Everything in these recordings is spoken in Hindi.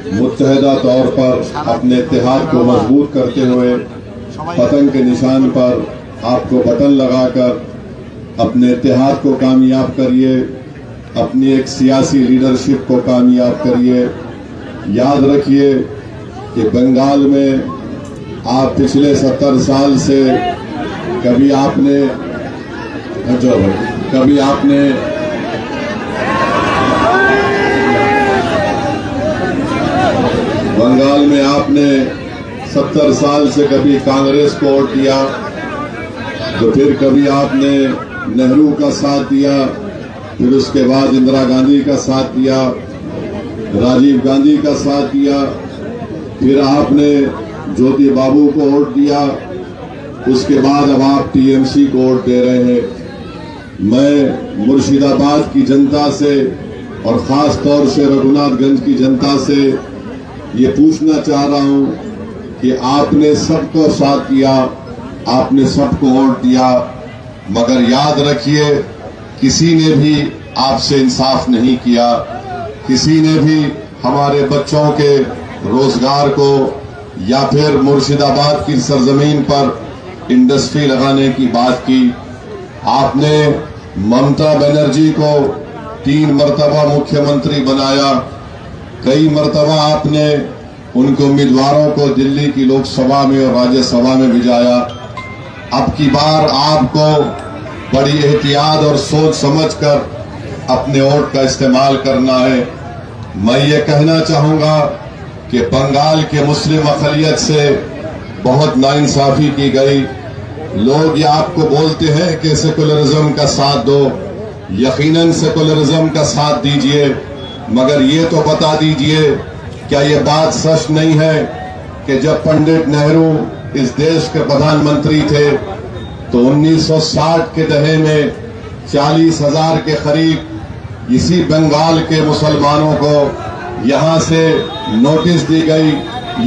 मुत्तहदा तौर पर अपने इत्तेहाद को मजबूत करते हुए पतंग के निशान पर आपको बटन लगाकर अपने इत्तेहाद को कामयाब करिए, अपनी एक सियासी लीडरशिप को कामयाब करिए। याद रखिए कि बंगाल में आप पिछले 70 साल से कभी आपने बंगाल में आपने 70 साल से कभी कांग्रेस को वोट दिया, तो फिर कभी आपने नेहरू का साथ दिया, फिर उसके बाद इंदिरा गांधी का साथ दिया, राजीव गांधी का साथ दिया, फिर आपने ज्योति बाबू को वोट दिया, उसके बाद अब आप टीएमसी को वोट दे रहे हैं। मैं मुर्शिदाबाद की जनता से और खास तौर से रघुनाथगंज की जनता से ये पूछना चाह रहा हूं कि आपने सबको साथ दिया, आपने सबको वोट दिया, मगर याद रखिए किसी ने भी आपसे इंसाफ नहीं किया, किसी ने भी हमारे बच्चों के रोजगार को या फिर मुर्शिदाबाद की सरजमीन पर इंडस्ट्री लगाने की बात की। आपने ममता बनर्जी को 3 मरतबा मुख्यमंत्री बनाया, कई मरतबा आपने उनके उम्मीदवारों को दिल्ली की लोकसभा में और राज्यसभा में भिजाया। अब की बार आपको बड़ी एहतियात और सोच समझकर अपने वोट का इस्तेमाल करना है। मैं ये कहना चाहूंगा कि बंगाल के मुस्लिम अक़लियत से बहुत नाइंसाफी की गई। लोग ये आपको बोलते हैं कि सेकुलरिज्म का साथ दो, यकीनन सेकुलरिज्म का साथ दीजिए, मगर ये तो बता दीजिए क्या ये बात सच नहीं है कि जब पंडित नेहरू इस देश के प्रधानमंत्री थे तो 1960 के दहे में 40,000 के करीब इसी बंगाल के मुसलमानों को यहां से नोटिस दी गई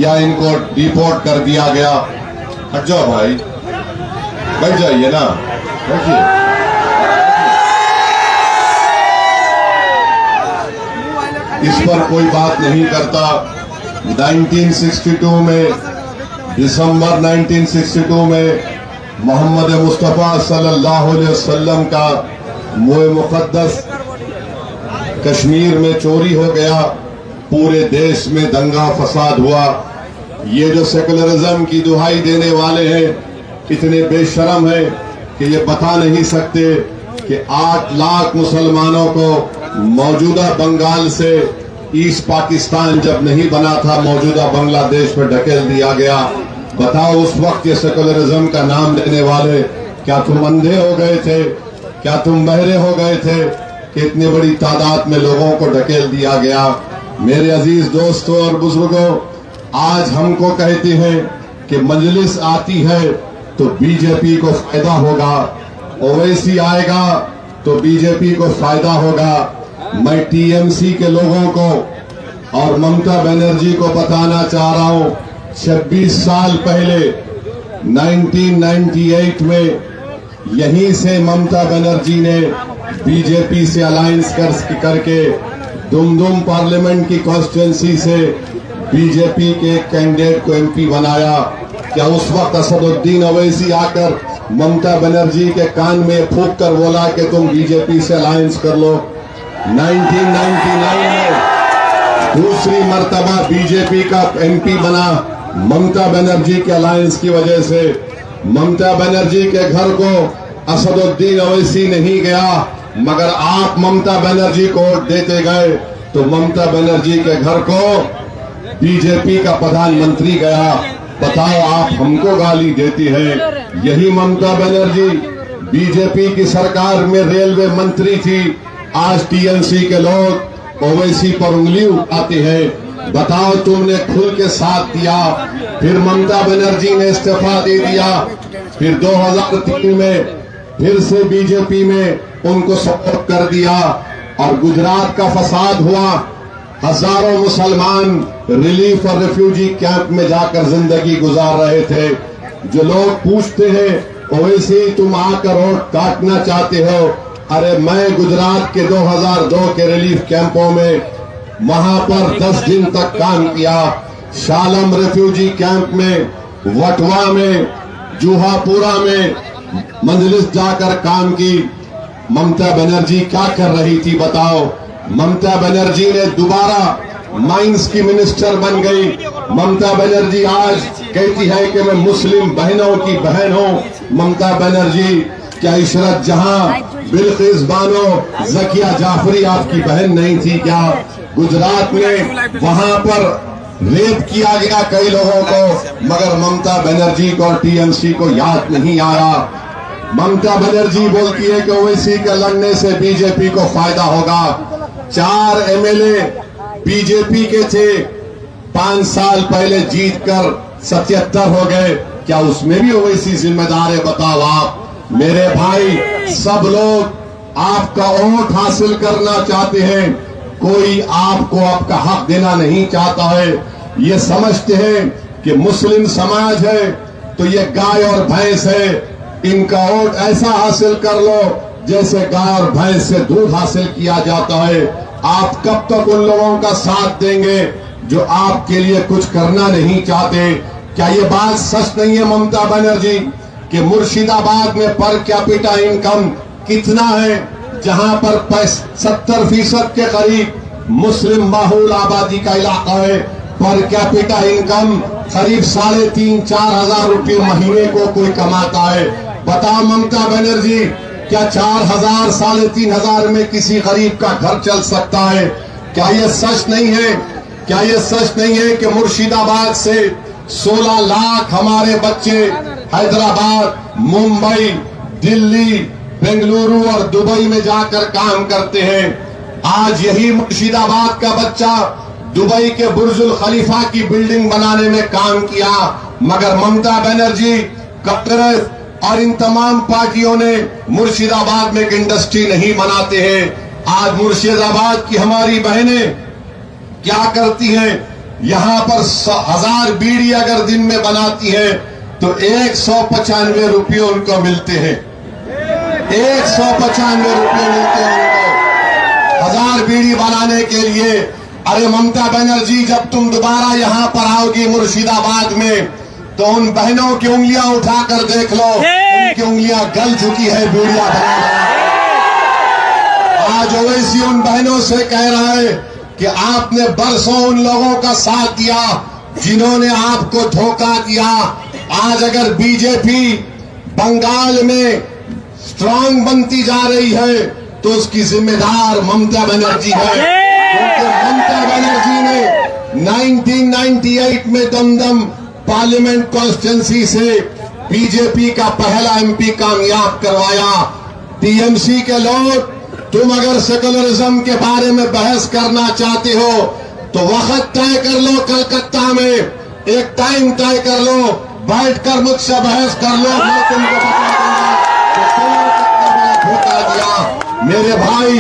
या इनको डिपोर्ट कर दिया गया। हट जाओ भाई, बैठ जाइए ना, बैठिए। इस पर कोई बात नहीं करता। 1962 में, दिसंबर 1962 में मोहम्मद मुस्तफा सल्लल्लाहु अलैहि वसल्लम का मोए मुकद्दस कश्मीर में चोरी हो गया, पूरे देश में दंगा फसाद हुआ। ये जो सेकुलरिज्म की दुहाई देने वाले हैं इतने बेशरम हैं कि ये बता नहीं सकते कि 8 लाख मुसलमानों को मौजूदा बंगाल से ईस्ट पाकिस्तान जब नहीं बना था, मौजूदा बांग्लादेश पर ढकेल दिया गया। बताओ उस वक्त ये सेकुलरिज्म का नाम लेने वाले, क्या तुम अंधे हो गए थे, क्या तुम बहरे हो गए थे कि इतनी बड़ी तादाद में लोगों को ढकेल दिया गया। मेरे अजीज दोस्तों और बुजुर्गों, आज हमको कहते हैं कि मजलिस आती है तो बीजेपी को फायदा होगा, ओवैसी आएगा तो बीजेपी को फायदा होगा। मैं टीएमसी के लोगों को और ममता बनर्जी को बताना चाह रहा हूं, 26 साल पहले 1998 में यहीं से ममता बनर्जी ने बीजेपी से अलायंस करके दुमदुम पार्लियामेंट की कॉन्स्टिट्यूंसी से बीजेपी के कैंडिडेट को एमपी बनाया। क्या उस वक्त असदुद्दीन ओवैसी आकर ममता बनर्जी के कान में फूंक कर बोला कि तुम बीजेपी से अलायंस कर लो? 1999 में दूसरी मर्तबा बीजेपी का एमपी बना ममता बनर्जी के अलायंस की वजह से। ममता बनर्जी के घर को असदुद्दीन ओवैसी नहीं गया, मगर आप ममता बनर्जी को वोट देते गए तो ममता बनर्जी के घर को बीजेपी का प्रधानमंत्री गया। बताओ, आप हमको गाली देती है। यही ममता बनर्जी बीजेपी की सरकार में रेलवे मंत्री थी, आज टीएमसी के लोग ओवैसी पर उंगली उठाते हैं। बताओ, तुमने खुल के साथ दिया, फिर ममता बनर्जी ने इस्तीफा दे दिया, फिर 2003 में फिर से बीजेपी में उनको सपोर्ट कर दिया और गुजरात का फसाद हुआ। हजारों मुसलमान रिलीफ और रेफ्यूजी कैंप में जाकर जिंदगी गुजार रहे थे। जो लोग पूछते हैं ओवैसी तुम आकर वोट काटना चाहते हो, अरे मैं गुजरात के 2002 के रिलीफ कैंपों में वहां पर 10 दिन तक काम किया। शालम रेफ्यूजी कैंप में, वटवा में, जूहापुरा में मंजलिस जाकर काम की। ममता बनर्जी क्या कर रही थी बताओ? ममता बनर्जी ने दोबारा माइंस की मिनिस्टर बन गई। ममता बनर्जी आज कहती है कि मैं मुस्लिम बहनों की बहन हूं। ममता बनर्जी क्या इशरत जहां, बिल्किस बानो, जकिया जाफरी आपकी बहन नहीं थी क्या? गुजरात में वहां पर रेप किया गया कई लोगों को, मगर ममता बनर्जी को और टीएमसी को याद नहीं आया। ममता बनर्जी बोलती है कि ओवैसी के लड़ने से बीजेपी को फायदा होगा। 4 एमएलए बीजेपी के थे, 5 साल पहले जीतकर 77 हो गए। क्या उसमें भी ओवैसी जिम्मेदार है? बताओ आप। मेरे भाई, सब लोग आपका वोट हासिल करना चाहते हैं, कोई आपको आपका हक देना नहीं चाहता है। ये समझते हैं कि मुस्लिम समाज है तो ये गाय और भैंस है, इनका वोट ऐसा हासिल कर लो जैसे गाय और भैंस से दूध हासिल किया जाता है। आप कब तक उन लोगों का साथ देंगे जो आपके लिए कुछ करना नहीं चाहते? क्या ये बात सच नहीं है ममता बनर्जी कि मुर्शिदाबाद में पर कैपिटा इनकम कितना है, जहां पर 70% के करीब मुस्लिम बहुल आबादी का इलाका है। पर कैपिटा इनकम करीब 3,500-4 हजार रुपये महीने को कोई कमाता है। बताओ ममता बनर्जी, क्या 4,000 3,500 में किसी गरीब का घर चल सकता है? क्या ये सच नहीं है? क्या ये सच नहीं है कि मुर्शिदाबाद से 16 लाख हमारे बच्चे हैदराबाद, मुंबई, दिल्ली, बेंगलुरु और दुबई में जाकर काम करते हैं? आज यही मुर्शिदाबाद का बच्चा दुबई के बुर्जुल खलीफा की बिल्डिंग बनाने में काम किया, मगर ममता बनर्जी, कांग्रेस और इन तमाम पार्टियों ने मुर्शिदाबाद में एक इंडस्ट्री नहीं बनाते हैं। आज मुर्शिदाबाद की हमारी बहनें क्या करती हैं? यहां पर 1000 बीड़ी अगर दिन में बनाती हैं तो 195 रुपये उनको मिलते हैं। 195 रुपये मिलते हैं उनको 1000 बीड़ी बनाने के लिए। अरे ममता बनर्जी, जब तुम दोबारा यहां पर आओगी मुर्शिदाबाद में तो उन बहनों की उंगलियां उठाकर देख लो, उनकी उंगलियां गल चुकी है बीड़ियां बनाना। आज ओवैसी उन बहनों से कह रहा है कि आपने बरसों उन लोगों का साथ दिया जिन्होंने आपको धोखा दिया। आज अगर बीजेपी बंगाल में स्ट्रांग बनती जा रही है तो उसकी जिम्मेदार ममता बनर्जी है, क्योंकि ममता बनर्जी ने 1998 में दमदम पार्लियामेंट कॉन्स्टिट्यूंसी से बीजेपी का पहला एमपी कामयाब करवाया। टीएमसी के लोग, तुम अगर सेकुलरिज्म के बारे में बहस करना चाहते हो तो वक्त तय कर लो, कलकत्ता में एक टाइम तय कर लो, बैठकर मुझसे बहस कर लो, मैं तुमको बता दूंगा कि तुमने कितना बड़ा धोखा दिया। मेरे भाई,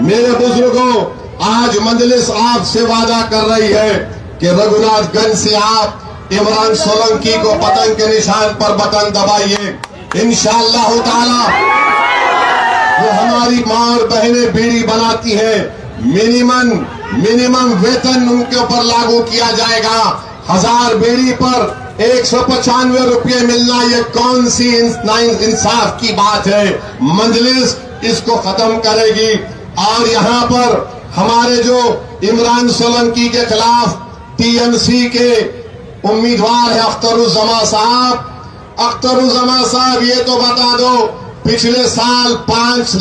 मेरे बुजुर्गों, आज मजलिस आपसे वादा कर रही है कि रघुनाथगंज से आप इमरान सोलंकी को पतंग के निशान पर बटन दबाइए। इंशाअल्लाह ताला जो हमारी मां और बहनें बीड़ी बनाती हैं, मिनिमम वेतन उनके ऊपर लागू किया जाएगा। 1000 बीड़ी पर 195 रुपये मिलना, ये कौन सी इंसाफ की बात है? मजलिस इसको खत्म करेगी। और यहाँ पर हमारे जो इमरान सोलंकी के खिलाफ टीएमसी के उम्मीदवार है अख्तरुज्जमा साहब, ये तो बता दो पिछले साल 5